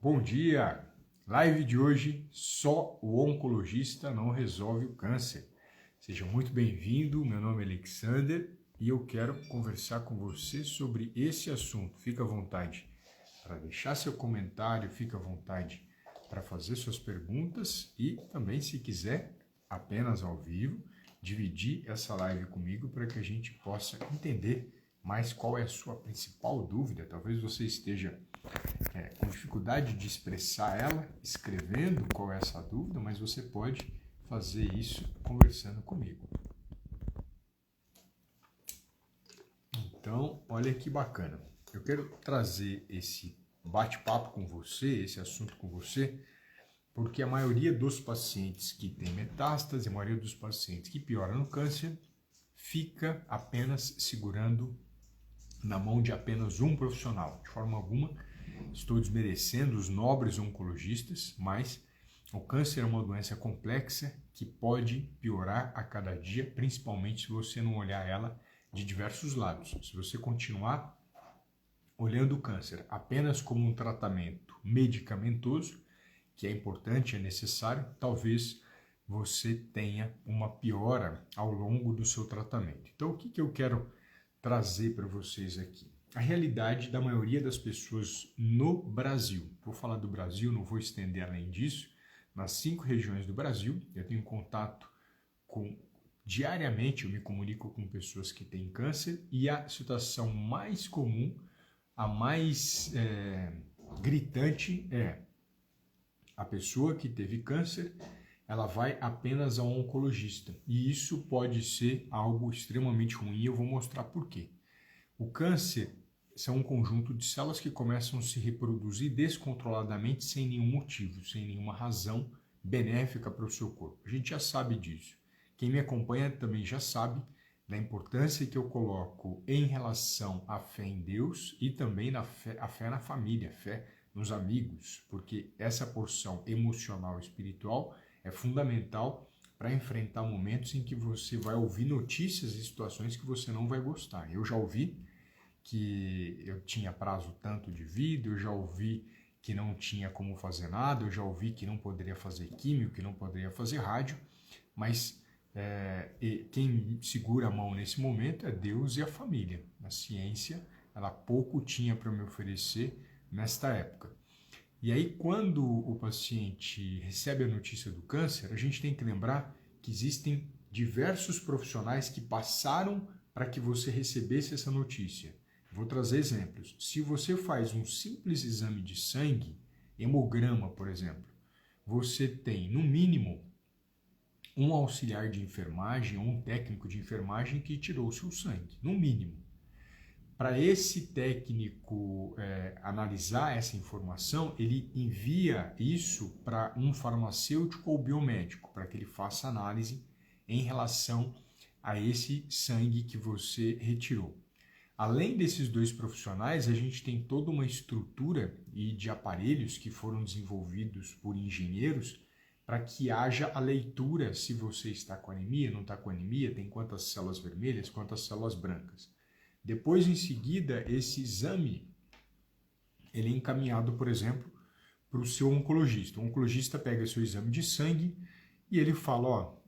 Bom dia! Live de hoje, só o oncologista não resolve o câncer. Seja muito bem-vindo, meu nome é Alexander e eu quero conversar com você sobre esse assunto. Fica à vontade para deixar seu comentário, fica à vontade para fazer suas perguntas e também, se quiser, apenas ao vivo, dividir essa live comigo para que a gente possa entender mais qual é a sua principal dúvida. Talvez você esteja com dificuldade de expressar ela, escrevendo qual é essa dúvida, mas você pode fazer isso conversando comigo. Então, olha que bacana. Eu quero trazer esse bate-papo com você, esse assunto com você, porque a maioria dos pacientes que têm metástase, a maioria dos pacientes que pioram no câncer, fica apenas segurando na mão de apenas um profissional. De forma alguma, estou desmerecendo os nobres oncologistas, mas o câncer é uma doença complexa que pode piorar a cada dia, principalmente se você não olhar ela de diversos lados. Se você continuar olhando o câncer apenas como um tratamento medicamentoso, que é importante, é necessário, talvez você tenha uma piora ao longo do seu tratamento. Então, o que eu quero trazer para vocês aqui? A realidade da maioria das pessoas no Brasil. Vou falar do Brasil, não vou estender além disso. Nas 5 regiões do Brasil, eu tenho contato diariamente, eu me comunico com pessoas que têm câncer e a situação mais comum, a mais gritante é a pessoa que teve câncer, ela vai apenas ao oncologista. E isso pode ser algo extremamente ruim e eu vou mostrar por quê. O câncer são um conjunto de células que começam a se reproduzir descontroladamente sem nenhum motivo, sem nenhuma razão benéfica para o seu corpo. A gente já sabe disso. Quem me acompanha também já sabe da importância que eu coloco em relação à fé em Deus e também a fé na família, a fé nos amigos, porque essa porção emocional e espiritual é fundamental para enfrentar momentos em que você vai ouvir notícias e situações que você não vai gostar. Eu já ouvi que eu tinha prazo tanto de vida, eu já ouvi que não tinha como fazer nada, eu já ouvi que não poderia fazer químio, que não poderia fazer rádio, mas quem segura a mão nesse momento é Deus e a família. A ciência, ela pouco tinha para me oferecer nesta época. E aí, quando o paciente recebe a notícia do câncer, a gente tem que lembrar que existem diversos profissionais que passaram para que você recebesse essa notícia. Vou trazer exemplos. Se você faz um simples exame de sangue, hemograma, por exemplo, você tem, no mínimo, um auxiliar de enfermagem ou um técnico de enfermagem que tirou o seu sangue, no mínimo. Para esse técnico analisar essa informação, ele envia isso para um farmacêutico ou biomédico, para que ele faça análise em relação a esse sangue que você retirou. Além desses 2 profissionais, a gente tem toda uma estrutura de aparelhos que foram desenvolvidos por engenheiros para que haja a leitura se você está com anemia, não está com anemia, tem quantas células vermelhas, quantas células brancas. Depois, em seguida, esse exame ele é encaminhado, por exemplo, para o seu oncologista. O oncologista pega seu exame de sangue e ele fala,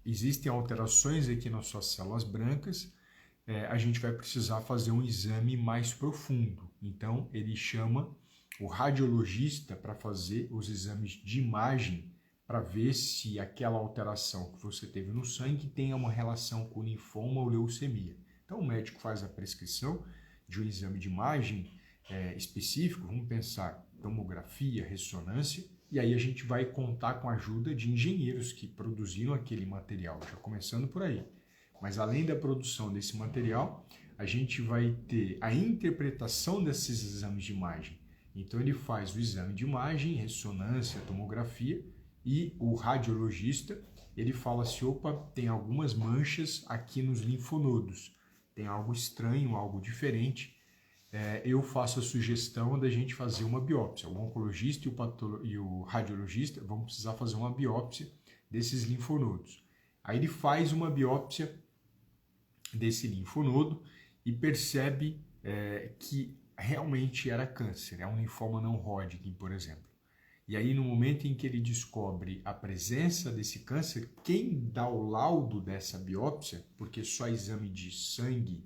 existem alterações aqui nas suas células brancas, a gente vai precisar fazer um exame mais profundo. Então, ele chama o radiologista para fazer os exames de imagem para ver se aquela alteração que você teve no sangue tem uma relação com linfoma ou leucemia. Então, o médico faz a prescrição de um exame de imagem específico, vamos pensar tomografia, ressonância, e aí a gente vai contar com a ajuda de engenheiros que produziram aquele material, já começando por aí. Mas além da produção desse material, a gente vai ter a interpretação desses exames de imagem. Então ele faz o exame de imagem, ressonância, tomografia, e o radiologista, ele fala assim, opa, tem algumas manchas aqui nos linfonodos, tem algo estranho, algo diferente, eu faço a sugestão da gente fazer uma biópsia. O oncologista e o radiologista vão precisar fazer uma biópsia desses linfonodos. Aí ele faz uma biópsia desse linfonodo e percebe que realmente era câncer, é um linfoma não Hodgkin, por exemplo. E aí, no momento em que ele descobre a presença desse câncer, quem dá o laudo dessa biópsia, porque só exame de sangue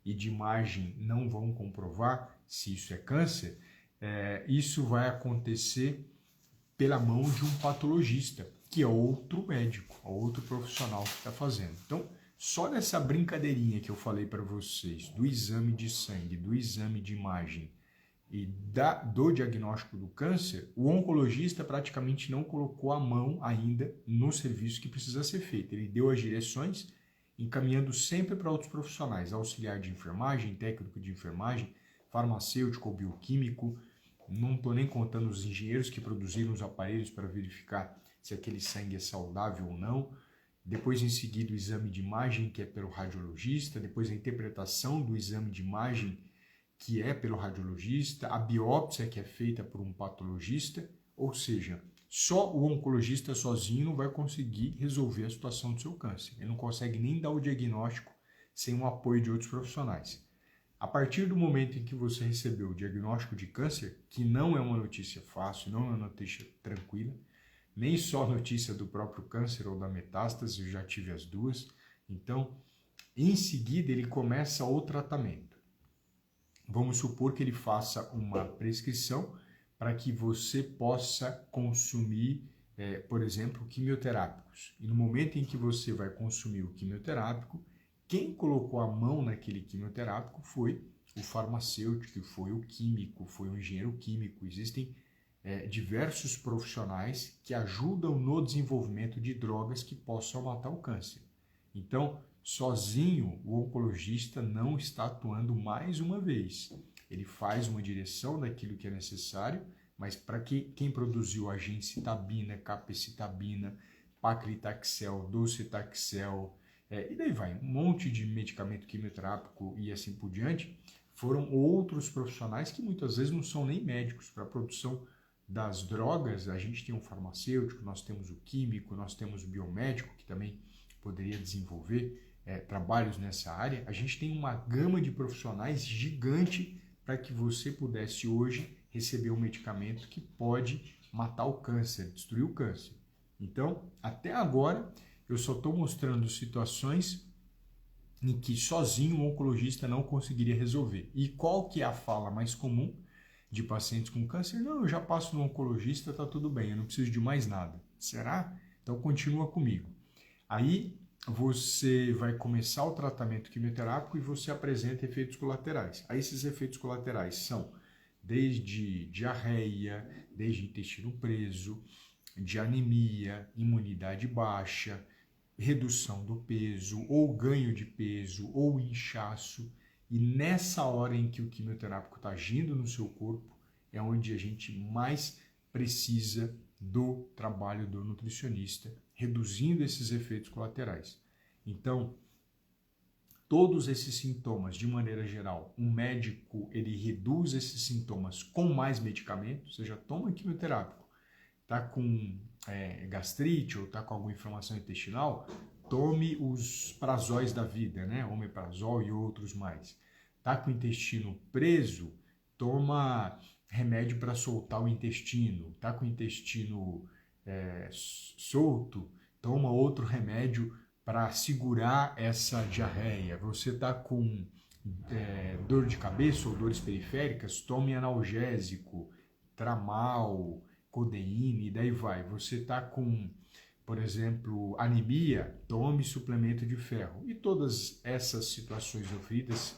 e de imagem não vão comprovar se isso é câncer, isso vai acontecer pela mão de um patologista, que é outro médico, outro profissional que está fazendo. Então, só nessa brincadeirinha que eu falei para vocês, do exame de sangue, do exame de imagem e do diagnóstico do câncer, o oncologista praticamente não colocou a mão ainda no serviço que precisa ser feito. Ele deu as direções, encaminhando sempre para outros profissionais, auxiliar de enfermagem, técnico de enfermagem, farmacêutico ou bioquímico. Não estou nem contando os engenheiros que produziram os aparelhos para verificar se aquele sangue é saudável ou não. Depois, em seguida, o exame de imagem, que é pelo radiologista. Depois, a interpretação do exame de imagem, que é pelo radiologista, a biópsia, que é feita por um patologista, ou seja, só o oncologista sozinho não vai conseguir resolver a situação do seu câncer. Ele não consegue nem dar o diagnóstico sem o apoio de outros profissionais. A partir do momento em que você recebeu o diagnóstico de câncer, que não é uma notícia fácil, não é uma notícia tranquila, nem só a notícia do próprio câncer ou da metástase, eu já tive as duas, então, em seguida, ele começa o tratamento. Vamos supor que ele faça uma prescrição para que você possa consumir, por exemplo, quimioterápicos. E no momento em que você vai consumir o quimioterápico, quem colocou a mão naquele quimioterápico foi o farmacêutico, foi o químico, foi o engenheiro químico. Existem diversos profissionais que ajudam no desenvolvimento de drogas que possam matar o câncer. Então, sozinho, o oncologista não está atuando mais uma vez. Ele faz uma direção daquilo que é necessário, mas para quem produziu a gencitabina, capecitabina, paclitaxel, docetaxel, e daí vai, um monte de medicamento quimioterápico e assim por diante, foram outros profissionais que muitas vezes não são nem médicos. Para a produção das drogas, a gente tem um farmacêutico, nós temos o químico, nós temos o biomédico, que também poderia desenvolver trabalhos nessa área. A gente tem uma gama de profissionais gigante para que você pudesse hoje receber um medicamento que pode matar o câncer, destruir o câncer. Então, até agora, eu só estou mostrando situações em que sozinho o oncologista não conseguiria resolver. E qual que é a fala mais comum de pacientes com câncer? Não, eu já passo no oncologista, tá tudo bem, eu não preciso de mais nada. Será? Então continua comigo. Aí você vai começar o tratamento quimioterápico e você apresenta efeitos colaterais. Aí esses efeitos colaterais são desde diarreia, desde intestino preso, de anemia, imunidade baixa, redução do peso, ou ganho de peso, ou inchaço. E nessa hora em que o quimioterápico está agindo no seu corpo, é onde a gente mais precisa do trabalho do nutricionista, reduzindo esses efeitos colaterais. Então, todos esses sintomas, de maneira geral, um médico ele reduz esses sintomas com mais medicamentos, ou seja, toma quimioterápico, está com gastrite ou está com alguma inflamação intestinal, tome os prazóis da vida, né? Omeprazol e outros mais. Está com o intestino preso, toma remédio para soltar o intestino. Está com o intestino solto, toma outro remédio para segurar essa diarreia. Você está com dor de cabeça ou dores periféricas, tome analgésico, tramal, codeína e daí vai. Você está com, por exemplo, anemia, tome suplemento de ferro. E todas essas situações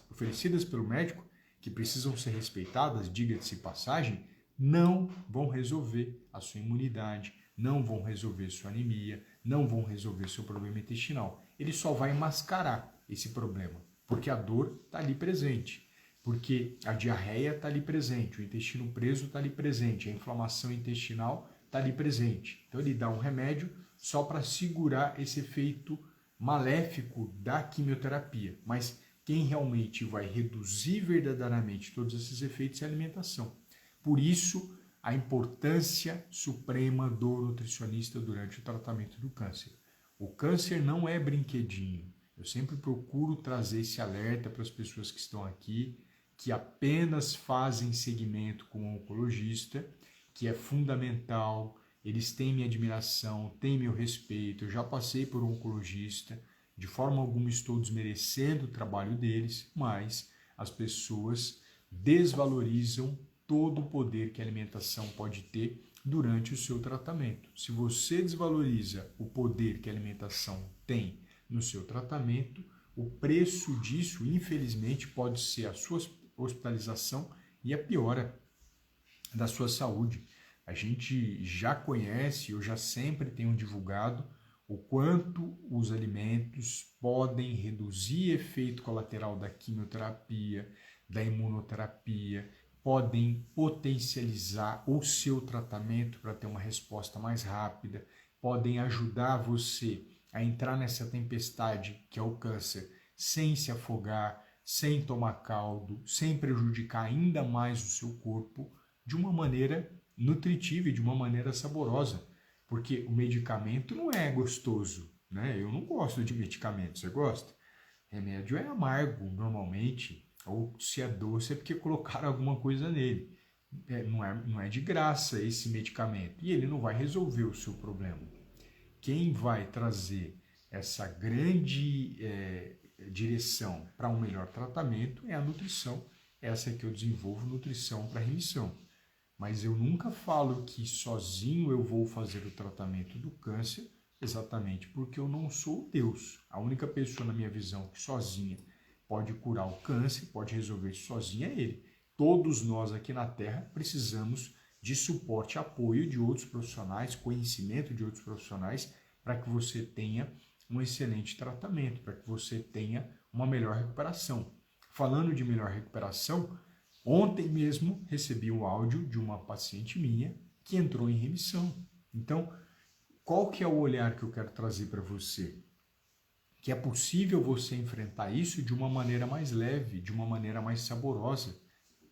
oferecidas pelo médico, que precisam ser respeitadas, diga-se passagem, não vão resolver a sua imunidade, não vão resolver sua anemia, não vão resolver seu problema intestinal. Ele só vai mascarar esse problema, porque a dor está ali presente. Porque a diarreia está ali presente, o intestino preso está ali presente, a inflamação intestinal está ali presente. Então ele dá um remédio só para segurar esse efeito maléfico da quimioterapia. Mas quem realmente vai reduzir verdadeiramente todos esses efeitos é a alimentação. Por isso, a importância suprema do nutricionista durante o tratamento do câncer. O câncer não é brinquedinho. Eu sempre procuro trazer esse alerta para as pessoas que estão aqui, que apenas fazem segmento com o oncologista, que é fundamental. Eles têm minha admiração, têm meu respeito. Eu já passei por um oncologista, de forma alguma estou desmerecendo o trabalho deles, mas as pessoas desvalorizam todo o poder que a alimentação pode ter durante o seu tratamento. Se você desvaloriza o poder que a alimentação tem no seu tratamento, o preço disso, infelizmente, pode ser a sua hospitalização e a piora da sua saúde. A gente já conhece, eu já sempre tenho divulgado o quanto os alimentos podem reduzir efeito colateral da quimioterapia, da imunoterapia, podem potencializar o seu tratamento para ter uma resposta mais rápida, podem ajudar você a entrar nessa tempestade que é o câncer sem se afogar, sem tomar caldo, sem prejudicar ainda mais o seu corpo, de uma maneira nutritiva e de uma maneira saborosa, porque o medicamento não é gostoso, né? Eu não gosto de medicamento, você gosta? Remédio é amargo normalmente, ou se é doce é porque colocaram alguma coisa nele. Não é de graça esse medicamento e ele não vai resolver o seu problema. Quem vai trazer essa grande direção para um melhor tratamento é a nutrição, essa que eu desenvolvo, nutrição para remissão. Mas eu nunca falo que sozinho eu vou fazer o tratamento do câncer, exatamente porque eu não sou Deus. A única pessoa, na minha visão, que sozinha pode curar o câncer, pode resolver isso sozinha é ele. Todos nós aqui na Terra precisamos de suporte e apoio de outros profissionais, conhecimento de outros profissionais, para que você tenha um excelente tratamento, para que você tenha uma melhor recuperação. Falando de melhor recuperação, ontem mesmo recebi um áudio de uma paciente minha que entrou em remissão. Então, qual que é o olhar que eu quero trazer para você? Que é possível você enfrentar isso de uma maneira mais leve, de uma maneira mais saborosa,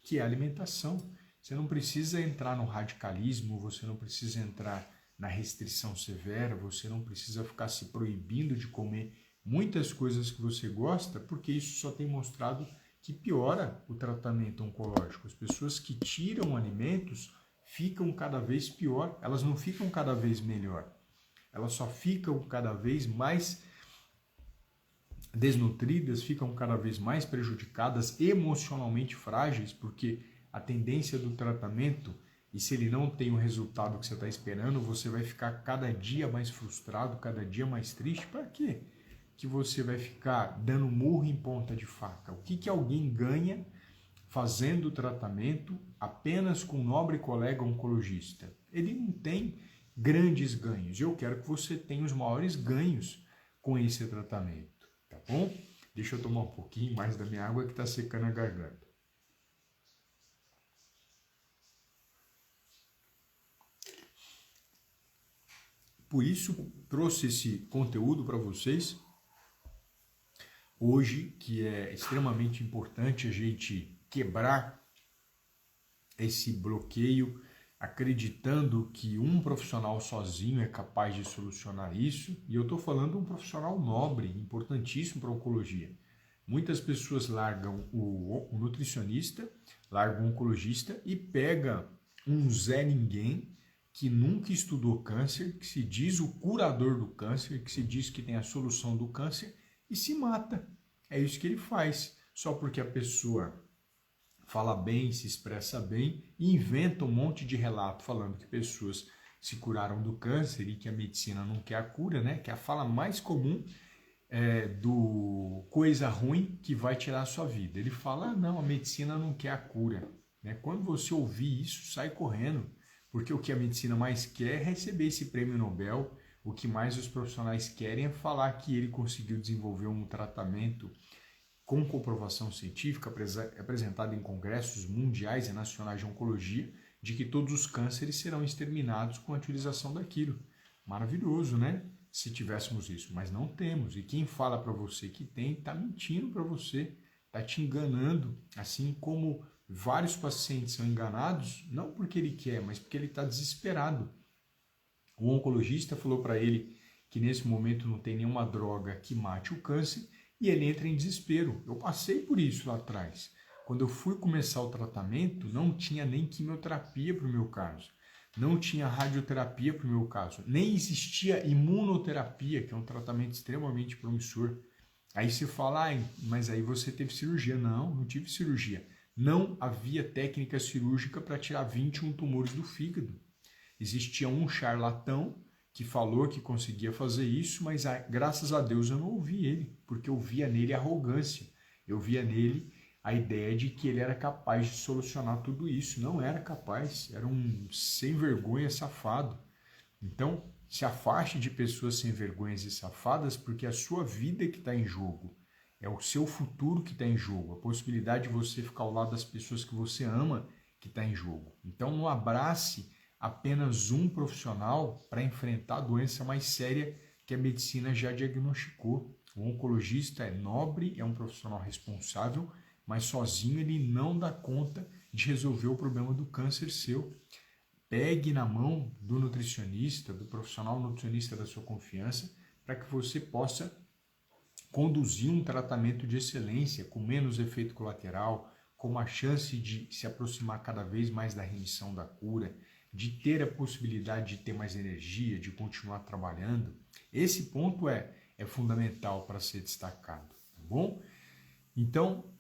que é a alimentação. Você não precisa entrar no radicalismo, você não precisa entrar na restrição severa, você não precisa ficar se proibindo de comer muitas coisas que você gosta, porque isso só tem mostrado que piora o tratamento oncológico. As pessoas que tiram alimentos ficam cada vez pior, elas não ficam cada vez melhor, elas só ficam cada vez mais desnutridas, ficam cada vez mais prejudicadas, emocionalmente frágeis, porque a tendência do tratamento, e se ele não tem o resultado que você está esperando, você vai ficar cada dia mais frustrado, cada dia mais triste. Para quê? Que você vai ficar dando murro em ponta de faca. O que alguém ganha fazendo o tratamento apenas com um nobre colega oncologista? Ele não tem grandes ganhos. Eu quero que você tenha os maiores ganhos com esse tratamento, tá bom? Deixa eu tomar um pouquinho mais da minha água que está secando a garganta. Por isso, trouxe esse conteúdo para vocês hoje, que é extremamente importante a gente quebrar esse bloqueio, acreditando que um profissional sozinho é capaz de solucionar isso. E eu estou falando de um profissional nobre, importantíssimo para a oncologia. Muitas pessoas largam o nutricionista, largam o oncologista e pega um Zé Ninguém que nunca estudou câncer, que se diz o curador do câncer, que se diz que tem a solução do câncer e se mata. É isso que ele faz, só porque a pessoa fala bem, se expressa bem e inventa um monte de relato falando que pessoas se curaram do câncer e que a medicina não quer a cura, né? Que é a fala mais comum do coisa ruim que vai tirar a sua vida. Ele fala, não, a medicina não quer a cura, né? Quando você ouvir isso, sai correndo, porque o que a medicina mais quer é receber esse prêmio Nobel. O que mais os profissionais querem é falar que ele conseguiu desenvolver um tratamento com comprovação científica apresentado em congressos mundiais e nacionais de oncologia, de que todos os cânceres serão exterminados com a utilização daquilo. Maravilhoso, né? Se tivéssemos isso, mas não temos. E quem fala para você que tem, está mentindo para você, está te enganando, assim como vários pacientes são enganados, não porque ele quer, mas porque ele está desesperado. O oncologista falou para ele que nesse momento não tem nenhuma droga que mate o câncer e ele entra em desespero. Eu passei por isso lá atrás. Quando eu fui começar o tratamento, não tinha nem quimioterapia para o meu caso, não tinha radioterapia para o meu caso, nem existia imunoterapia, que é um tratamento extremamente promissor. Aí você fala, mas aí você teve cirurgia. Não, não tive cirurgia. Não havia técnica cirúrgica para tirar 21 tumores do fígado. Existia um charlatão que falou que conseguia fazer isso, mas graças a Deus eu não ouvi ele, porque eu via nele arrogância. Eu via nele a ideia de que ele era capaz de solucionar tudo isso. Não era capaz, era um sem vergonha safado. Então, se afaste de pessoas sem vergonhas e safadas, porque é a sua vida que está em jogo. É o seu futuro que está em jogo. A possibilidade de você ficar ao lado das pessoas que você ama que está em jogo. Então, não abrace apenas um profissional para enfrentar a doença mais séria que a medicina já diagnosticou. O oncologista é nobre, é um profissional responsável, mas sozinho ele não dá conta de resolver o problema do câncer seu. Pegue na mão do nutricionista, do profissional nutricionista da sua confiança, para que você possa conduzir um tratamento de excelência, com menos efeito colateral, com uma chance de se aproximar cada vez mais da remissão da cura, de ter a possibilidade de ter mais energia, de continuar trabalhando. Esse ponto é fundamental para ser destacado, tá bom? Então,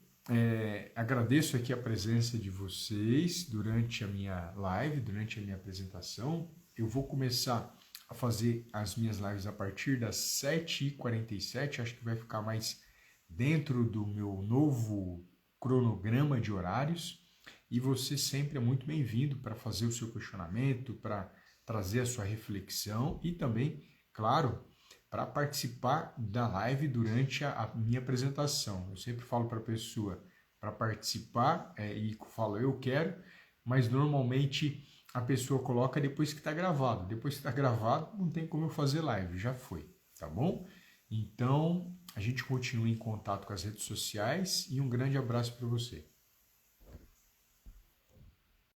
agradeço aqui a presença de vocês durante a minha live, durante a minha apresentação. Eu vou começar a fazer as minhas lives a partir das 7h47, acho que vai ficar mais dentro do meu novo cronograma de horários, e você sempre é muito bem-vindo para fazer o seu questionamento, para trazer a sua reflexão e também, claro, para participar da live durante a minha apresentação. Eu sempre falo para a pessoa para participar e falo eu quero, mas normalmente a pessoa coloca depois que está gravado. Depois que está gravado não tem como eu fazer live, já foi, tá bom? Então a gente continua em contato com as redes sociais e um grande abraço para você.